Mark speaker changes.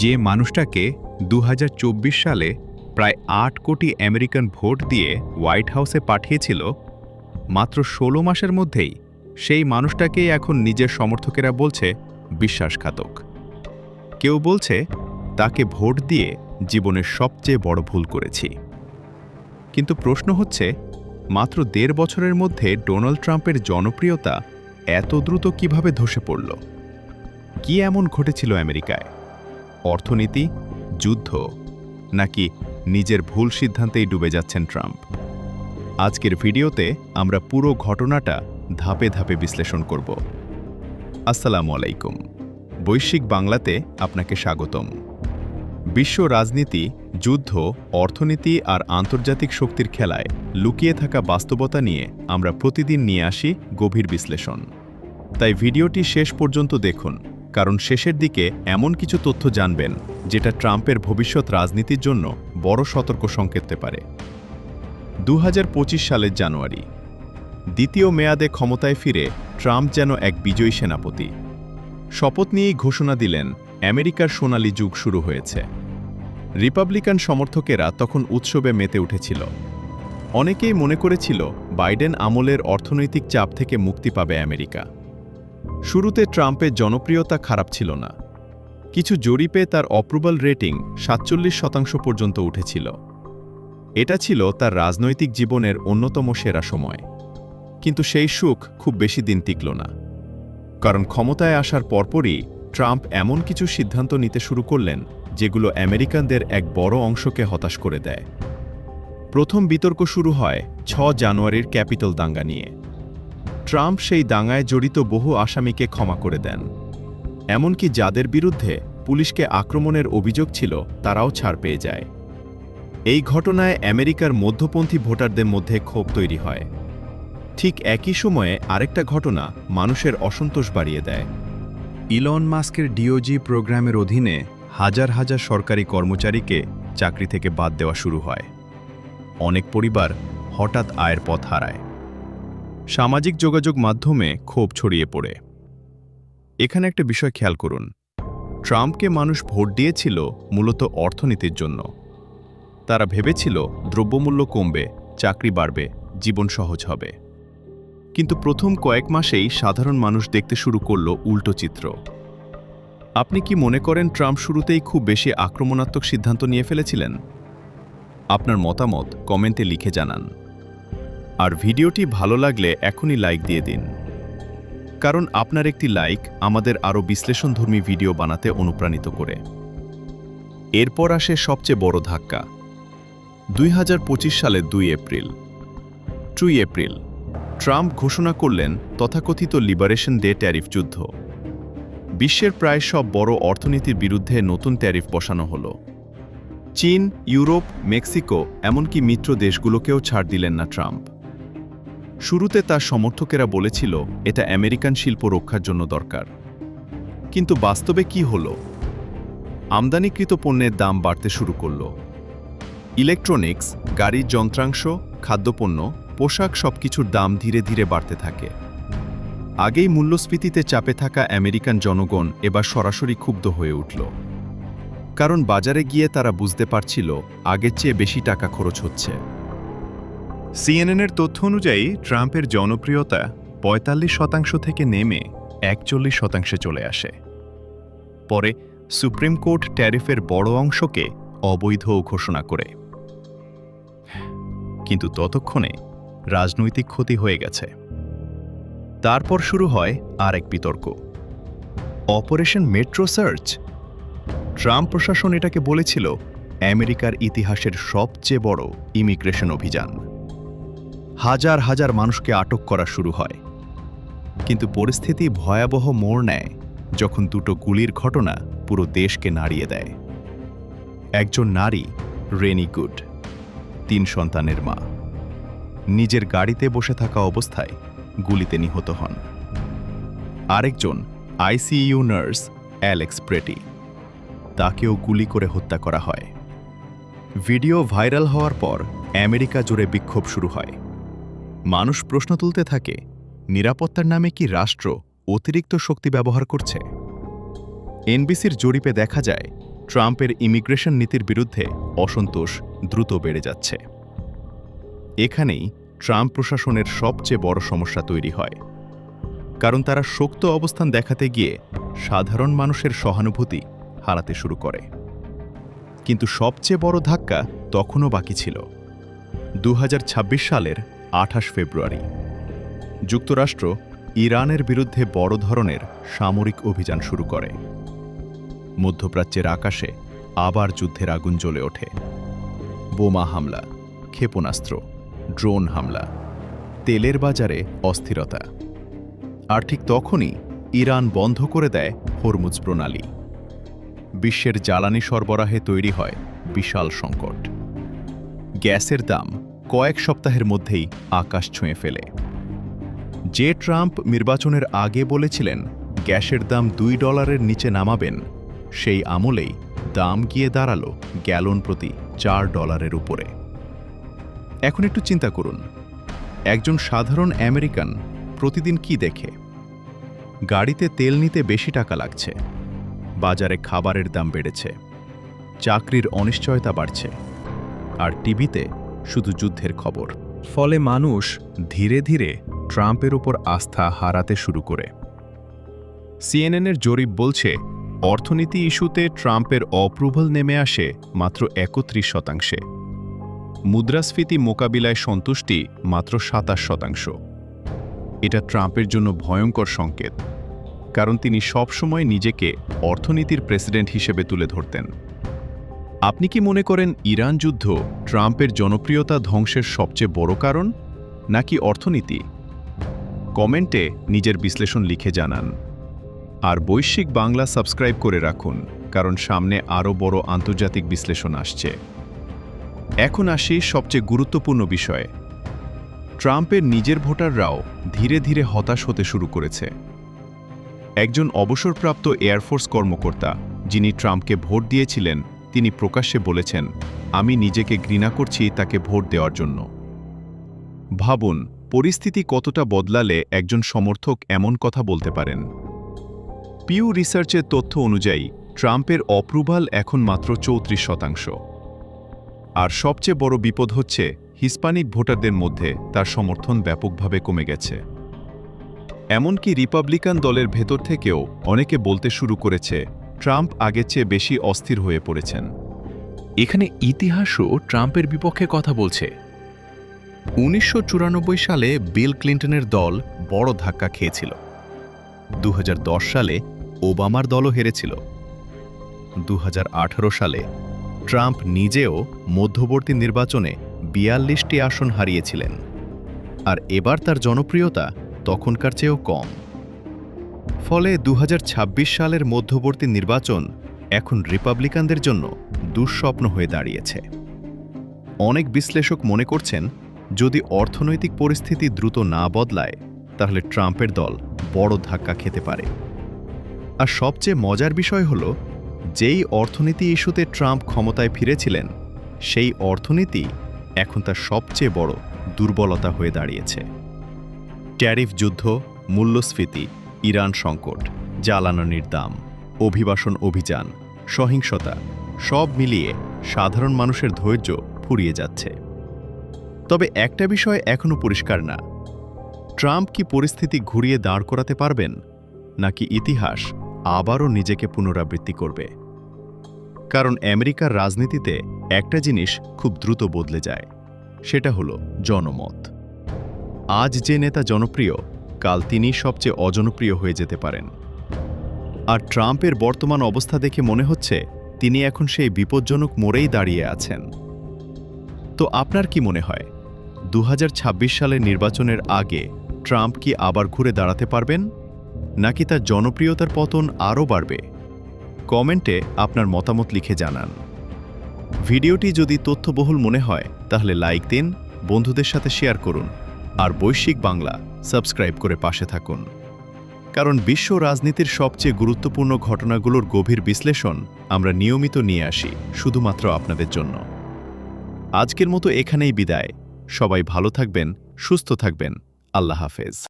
Speaker 1: যে মানুষটাকে ২০২৪ সালে প্রায় ৮ কোটি আমেরিকান ভোট দিয়ে হোয়াইট হাউসে পাঠিয়েছিল, মাত্র ১৬ মাসের মধ্যেই সেই মানুষটাকেই এখন নিজের সমর্থকেরা বলছে বিশ্বাসঘাতক। কেউ বলছে তাকে ভোট দিয়ে জীবনের সবচেয়ে বড় ভুল করেছি। কিন্তু প্রশ্ন হচ্ছে, মাত্র ১.৫ বছরের মধ্যে ডোনাল্ড ট্রাম্পের জনপ্রিয়তা এত দ্রুত কিভাবে ধসে পড়ল? কি এমন ঘটেছিল আমেরিকায়? অর্থনীতি, যুদ্ধ, নাকি নিজের ভুল সিদ্ধান্তেই ডুবে যাচ্ছেন ট্রাম্প? আজকের ভিডিওতে আমরা পুরো ঘটনাটা ধাপে ধাপে বিশ্লেষণ করব। আসসালামু আলাইকুম। বৈশ্বিক বাংলাতে আপনাকে স্বাগতম। বিশ্ব রাজনীতি, যুদ্ধ, অর্থনীতি আর আন্তর্জাতিক শক্তির খেলায় লুকিয়ে থাকা বাস্তবতা নিয়ে আমরা প্রতিদিন নিয়ে আসি গভীর বিশ্লেষণ। তাই ভিডিওটি শেষ পর্যন্ত দেখুন, কারণ শেষের দিকে এমন কিছু তথ্য জানবেন যেটা ট্রাম্পের ভবিষ্যৎ রাজনীতির জন্য বড় সতর্ক সংকেত দিতে পারে। ২০২৫ সালের জানুয়ারি, দ্বিতীয় মেয়াদে ক্ষমতায় ফিরে ট্রাম্প যেন এক বিজয়ী সেনাপতি। শপথ নিয়েই ঘোষণা দিলেন আমেরিকার সোনালী যুগ শুরু হয়েছে। রিপাবলিকান সমর্থকেরা তখন উৎসবে মেতে উঠেছিল। অনেকেই মনে করেছিল বাইডেন আমলের অর্থনৈতিক চাপ থেকে মুক্তি পাবে আমেরিকা। শুরুতে ট্রাম্পের জনপ্রিয়তা খারাপ ছিল না। কিছু জরিপে তার অ্যাপ্রুভাল রেটিং ৪৭% পর্যন্ত উঠেছিল। এটা ছিল তার রাজনৈতিক জীবনের অন্যতম সেরা সময়। কিন্তু সেই সুখ খুব বেশি দিন টিকল না, কারণ ক্ষমতায় আসার পরপরই ট্রাম্প এমন কিছু সিদ্ধান্ত নিতে শুরু করলেন যেগুলো আমেরিকানদের এক বড় অংশকে হতাশ করে দেয়। প্রথম বিতর্ক শুরু হয় ৬ জানুয়ারির ক্যাপিটল দাঙ্গা নিয়ে। ট্রাম্প সেই দাঙ্গায় জড়িত বহু আসামিকে ক্ষমা করে দেন। এমনকি যাদের বিরুদ্ধে পুলিশকে আক্রমণের অভিযোগ ছিল তারাও ছাড় পেয়ে যায়। এই ঘটনায় আমেরিকার মধ্যপন্থী ভোটারদের মধ্যে ক্ষোভ তৈরি হয়। ঠিক একই সময়ে আরেকটা ঘটনা মানুষের অসন্তোষ বাড়িয়ে দেয়। ইলন মাস্কের ডিওজি প্রোগ্রামের অধীনে হাজার হাজার সরকারি কর্মচারীকে চাকরি থেকে বাদ দেওয়া শুরু হয়। অনেক পরিবার হঠাৎ আয়ের পথ হারায়। সামাজিক যোগাযোগ মাধ্যমে ক্ষোভ ছড়িয়ে পড়ে। এখানে একটা বিষয় খেয়াল করুন, ট্রাম্পকে মানুষ ভোট দিয়েছিল মূলত অর্থনীতির জন্য। তারা ভেবেছিল দ্রব্যমূল্য কমবে, চাকরি বাড়বে, জীবন সহজ হবে। কিন্তু প্রথম কয়েক মাসেই সাধারণ মানুষ দেখতে শুরু করল উল্টো চিত্র। আপনি কি মনে করেন ট্রাম্প শুরুতেই খুব বেশি আক্রমণাত্মক সিদ্ধান্ত নিয়ে ফেলেছিলেন? আপনার মতামত কমেন্টে লিখে জানান। আর ভিডিওটি ভালো লাগলে এখনই লাইক দিয়ে দিন, কারণ আপনার একটি লাইক আমাদের আরও বিশ্লেষণধর্মী ভিডিও বানাতে অনুপ্রাণিত করে। এরপর আসে সবচেয়ে বড় ধাক্কা। ২০২৫ সালের ২ এপ্রিল ট্রাম্প ঘোষণা করলেন তথাকথিত লিবারেশন ডে ট্যারিফ যুদ্ধ। বিশ্বের প্রায় সব বড় অর্থনীতির বিরুদ্ধে নতুন ট্যারিফ বসানো হলো। চীন, ইউরোপ, মেক্সিকো, এমনকি মিত্র দেশগুলোকেও ছাড় দিলেন না ট্রাম্প। শুরুতে তার সমর্থকেরা বলেছিল এটা আমেরিকান শিল্প রক্ষার জন্য দরকার। কিন্তু বাস্তবে কি হলো? আমদানিকৃত পণ্যের দাম বাড়তে শুরু করল। ইলেকট্রনিক্স, গাড়ির যন্ত্রাংশ, খাদ্যপণ্য, পোশাক সবকিছুর দাম ধীরে ধীরে বাড়তে থাকে। আগেই মূল্যস্ফীতিতে চাপে থাকা আমেরিকান জনগণ এবার সরাসরি ক্ষুব্ধ হয়ে উঠল, কারণ বাজারে গিয়ে তারা বুঝতে পারছিল আগের চেয়ে বেশি টাকা খরচ হচ্ছে। সিএনএনের তথ্য অনুযায়ী ট্রাম্পের জনপ্রিয়তা ৪৫% থেকে নেমে ৪১% চলে আসে। পরে সুপ্রিম কোর্ট ট্যারিফের বড় অংশকে অবৈধ ঘোষণা করে। কিন্তু ততক্ষণে রাজনৈতিক ক্ষতি হয়ে গেছে। তারপর শুরু হয় আরেক বিতর্ক, অপারেশন মেট্রো সার্চ। ট্রাম্প প্রশাসন এটাকে বলেছিল আমেরিকার ইতিহাসের সবচেয়ে বড় ইমিগ্রেশন অভিযান। হাজার হাজার মানুষকে আটক করা শুরু হয়। কিন্তু পরিস্থিতি ভয়াবহ মোড় নেয় যখন দুটো গুলির ঘটনা পুরো দেশকে নাড়িয়ে দেয়। একজন নারী, রেনি গুড, ৩ সন্তানের মা, নিজের গাড়িতে বসে থাকা অবস্থায় গুলিতে নিহত হন। আরেকজন আইসিইউ নার্স, অ্যালেক্স প্রেটি, তাকেও গুলি করে হত্যা করা হয়। ভিডিও ভাইরাল হওয়ার পর আমেরিকা জুড়ে বিক্ষোভ শুরু হয়। মানুষ প্রশ্ন তুলতে থাকে, নিরাপত্তার নামে কি রাষ্ট্র অতিরিক্ত শক্তি ব্যবহার করছে? এনবিসির জরিপে দেখা যায় ট্রাম্পের ইমিগ্রেশন নীতির বিরুদ্ধে অসন্তোষ দ্রুত বেড়ে যাচ্ছে। এখানেই ট্রাম্প প্রশাসনের সবচেয়ে বড় সমস্যা তৈরি হয়, কারণ তারা শক্ত অবস্থান দেখাতে গিয়ে সাধারণ মানুষের সহানুভূতি হারাতে শুরু করে। কিন্তু সবচেয়ে বড় ধাক্কা তখনও বাকি ছিল। 2026 সালের 28 ফেব্রুয়ারি যুক্তরাষ্ট্র ইরানের বিরুদ্ধে বড় ধরনের সামরিক অভিযান শুরু করে। মধ্যপ্রাচ্যের আকাশে আবার যুদ্ধের আগুন জ্বলে ওঠে। বোমা হামলা, ক্ষেপণাস্ত্র, ড্রোন হামলা, তেলের বাজারে অস্থিরতা। আর ঠিক তখনই ইরান বন্ধ করে দেয় হরমুজ প্রণালী। বিশ্বের জ্বালানি সরবরাহে তৈরি হয় বিশাল সংকট। গ্যাসের দাম কয়েক সপ্তাহের মধ্যেই আকাশ ছুঁয়ে ফেলে। যে ট্রাম্প নির্বাচনের আগে বলেছিলেন গ্যাসের দাম $2 নিচে নামাবেন, সেই আমলেই দাম গিয়ে দাঁড়ালো গ্যালন প্রতি $4 উপরে। এখন একটু চিন্তা করুন, একজন সাধারণ আমেরিকান প্রতিদিন কি দেখে? গাড়িতে তেল নিতে বেশি টাকা লাগছে, বাজারে খাবারের দাম বেড়েছে, চাকরির অনিশ্চয়তা বাড়ছে, আর টিভিতে শুধু যুদ্ধের খবর। ফলে মানুষ ধীরে ধীরে ট্রাম্পের উপর আস্থা হারাতে শুরু করে। সিএনএনের জরিপ বলছে, অর্থনীতি ইস্যুতে ট্রাম্পের অপ্রুভাল নেমে আসে মাত্র 31%। মুদ্রাস্ফীতি মোকাবিলায় সন্তুষ্টি মাত্র 27%। এটা ট্রাম্পের জন্য ভয়ঙ্কর সংকেত, কারণ তিনি সবসময় নিজেকে অর্থনীতির প্রেসিডেন্ট হিসেবে তুলে ধরতেন। আপনি কি মনে করেন ইরান যুদ্ধ ট্রাম্পের জনপ্রিয়তা ধ্বংসের সবচেয়ে বড় কারণ, নাকি অর্থনীতি? কমেন্টে নিজের বিশ্লেষণ লিখে জানান। আর বৈশ্বিক বাংলা সাবস্ক্রাইব করে রাখুন, কারণ সামনে আরও বড় আন্তর্জাতিক বিশ্লেষণ আসছে। এখন আসি সবচেয়ে গুরুত্বপূর্ণ বিষয়ে। ট্রাম্পের নিজের ভোটাররাও ধীরে ধীরে হতাশ হতে শুরু করেছে। একজন অবসরপ্রাপ্ত এয়ারফোর্স কর্মকর্তা, যিনি ট্রাম্পকে ভোট দিয়েছিলেন, তিনি প্রকাশ্যে বলেছেন, আমি নিজেকে ঘৃণা করছি তাকে ভোট দেওয়ার জন্য। ভাবুন, পরিস্থিতি কতটা বদলালে একজন সমর্থক এমন কথা বলতে পারেন। পিউ রিসার্চের তথ্য অনুযায়ী ট্রাম্পের অপ্রুভাল এখন মাত্র 34%। আর সবচেয়ে বড় বিপদ হচ্ছে, হিস্পানিক ভোটারদের মধ্যে তার সমর্থন ব্যাপকভাবে কমে গেছে। এমনকি রিপাবলিকান দলের ভেতর থেকেও অনেকে বলতে শুরু করেছে ট্রাম্প আগের চেয়ে বেশি অস্থির হয়ে পড়েছেন। এখানে ইতিহাসও ট্রাম্পের বিপক্ষে কথা বলছে। 1994 সালে বিল ক্লিন্টনের দল বড় ধাক্কা খেয়েছিল। 2010 সালে ওবামার দলও হেরেছিল। 2018 সালে ট্রাম্প নিজেও মধ্যবর্তী নির্বাচনে 42টি আসন হারিয়েছিলেন। আর এবার তার জনপ্রিয়তা তখনকার চেয়েও কম। ফলে 2026 সালের মধ্যবর্তী নির্বাচন এখন রিপাবলিকানদের জন্য দুঃস্বপ্ন হয়ে দাঁড়িয়েছে। অনেক বিশ্লেষক মনে করছেন, যদি অর্থনৈতিক পরিস্থিতি দ্রুত না বদলায়, তাহলে ট্রাম্পের দল বড় ধাক্কা খেতে পারে। আর সবচেয়ে মজার বিষয় হল, যেই অর্থনীতি ইস্যুতে ট্রাম্প ক্ষমতায় ফিরেছিলেন, সেই অর্থনীতি এখন তার সবচেয়ে বড় দুর্বলতা হয়ে দাঁড়িয়েছে। ট্যারিফ যুদ্ধ, মূল্যস্ফীতি, ইরান সংকট, জ্বালানির দাম, অভিবাসন অভিযান, সহিংসতা, সব মিলিয়ে সাধারণ মানুষের ধৈর্য ফুরিয়ে যাচ্ছে। তবে একটা বিষয় এখনও পরিষ্কার না, ট্রাম্প কি পরিস্থিতি ঘুরিয়ে দাঁড় করাতে পারবেন, নাকি ইতিহাস আবারও নিজেকে পুনরাবৃত্তি করবে? কারণ আমেরিকার রাজনীতিতে একটা জিনিস খুব দ্রুত বদলে যায়, সেটা হলো জনমত। আজ যে নেতা জনপ্রিয়, কাল তিনি সবচেয়ে অজনপ্রিয় হয়ে যেতে পারেন। আর ট্রাম্পের বর্তমান অবস্থা দেখে মনে হচ্ছে তিনি এখন সেই বিপজ্জনক মোড়েই দাঁড়িয়ে আছেন। তো আপনার কি মনে হয়, 2026 সালের নির্বাচনের আগে ট্রাম্প কি আবার ঘুরে দাঁড়াতে পারবেন, নাকি তার জনপ্রিয়তার পতন আরও বাড়বে? কমেন্টে আপনার মতামত লিখে জানান। ভিডিওটি যদি তথ্যবহুল মনে হয়, তাহলে লাইক দিন, বন্ধুদের সাথে শেয়ার করুন, আর বৈশ্বিক বাংলা সাবস্ক্রাইব করে পাশে থাকুন। কারণ বিশ্ব রাজনীতির সবচেয়ে গুরুত্বপূর্ণ ঘটনাগুলোর গভীর বিশ্লেষণ আমরা নিয়মিত নিয়ে আসি শুধুমাত্র আপনাদের জন্য। আজকের মতো এখানেই বিদায়। সবাই ভালো থাকবেন, সুস্থ থাকবেন। আল্লাহ হাফেজ।